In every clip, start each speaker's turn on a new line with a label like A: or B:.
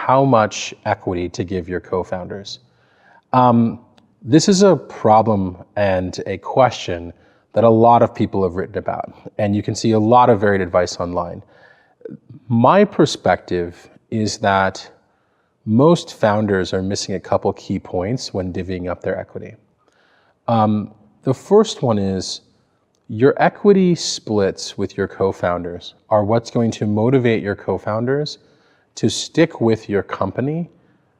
A: how much equity to give your co-founders. This is a problem and a question that a lot of people have written about, and you can see a lot of varied advice online. My perspective is that most founders are missing a couple key points when divvying up their equity. The first one is your equity splits with your co-founders are what's going to motivate your co-founders to stick with your company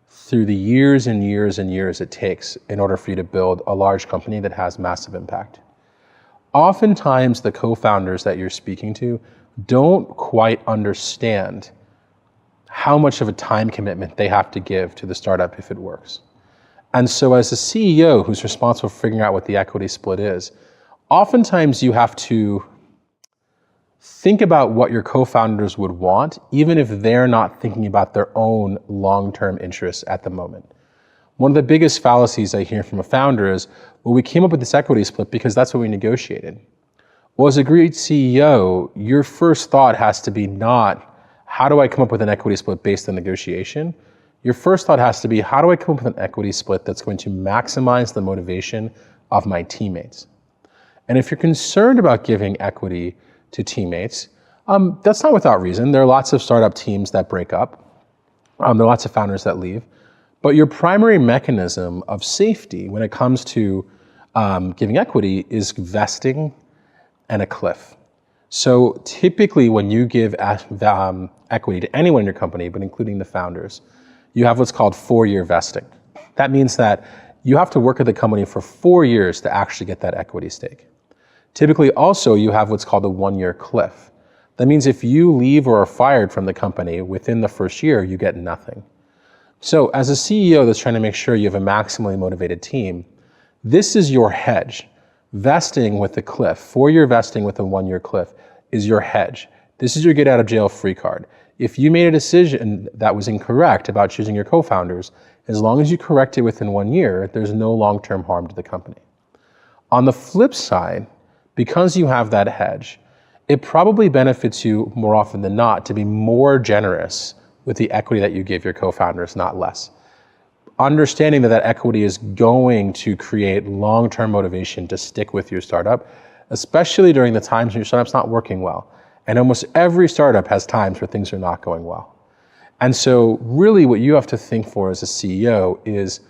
A: through the years and years and years it takes in order for you to build a large company that has massive impact. Oftentimes, the co-founders that you're speaking to don't quite understand how much of a time commitment they have to give to the startup if it works. And so as a CEO who's responsible for figuring out what the equity split is, oftentimes you have to think about what your co-founders would want, even if they're not thinking about their own long-term interests at the moment. One of the biggest fallacies I hear from a founder is, well, we came up with this equity split because that's what we negotiated. Well, as a great CEO, your first thought has to be not, how do I come up with an equity split based on negotiation? Your first thought has to be, how do I come up with an equity split that's going to maximize the motivation of my teammates? And if you're concerned about giving equity to teammates, that's not without reason. There are lots of startup teams that break up. There are lots of founders that leave. But your primary mechanism of safety when it comes to giving equity is vesting and a cliff. So typically when you give equity to anyone in your company, but including the founders, you have what's called 4-year vesting. That means that you have to work at the company for 4 years to actually get that equity stake. Typically also you have what's called a 1-year cliff. That means if you leave or are fired from the company within the first year, you get nothing. So as a CEO that's trying to make sure you have a maximally motivated team, this is your hedge. Vesting with the cliff, 4-year vesting with a 1-year cliff is your hedge. This is your get out of jail free card. If you made a decision that was incorrect about choosing your co-founders, as long as you correct it within 1 year, there's no long-term harm to the company. On the flip side, because you have that hedge, it probably benefits you more often than not to be more generous with the equity that you give your co-founders, not less. Understanding that that equity is going to create long-term motivation to stick with your startup, especially during the times when your startup's not working well. And almost every startup has times where things are not going well. And so really what you have to think for as a CEO is,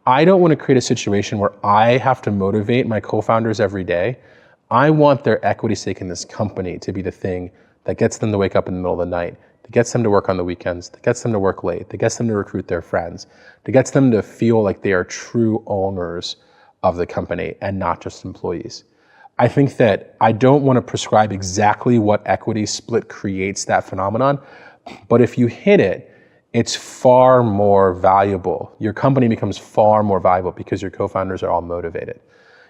A: I don't want to create a situation where I have to motivate my co-founders every day. I want their equity stake in this company to be the thing that gets them to wake up in the middle of the night, that gets them to work on the weekends, that gets them to work late, that gets them to recruit their friends, that gets them to feel like they are true owners of the company and not just employees. I think that I don't want to prescribe exactly what equity split creates that phenomenon, but if you hit it, it's far more valuable. Your company becomes far more valuable because your co-founders are all motivated.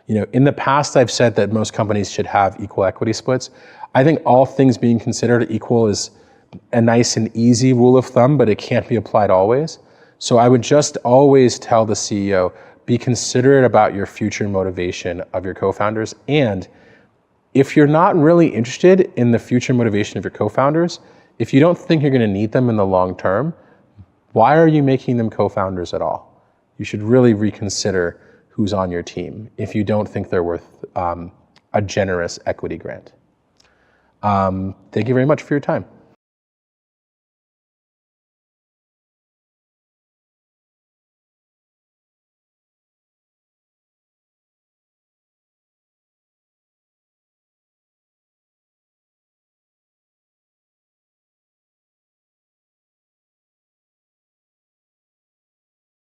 A: You know, in the past, I've said that most companies should have equal equity splits. I think all things being considered, equal is a nice and easy rule of thumb, but it can't be applied always. So I would just always tell the CEO, be considerate about your future motivation of your co-founders. And if you're not really interested in the future motivation of your co-founders, if you don't think you're going to need them in the long term, why are you making them co-founders at all? You should really reconsider who's on your team if you don't think they're worth a generous equity grant. Thank you very much for your time.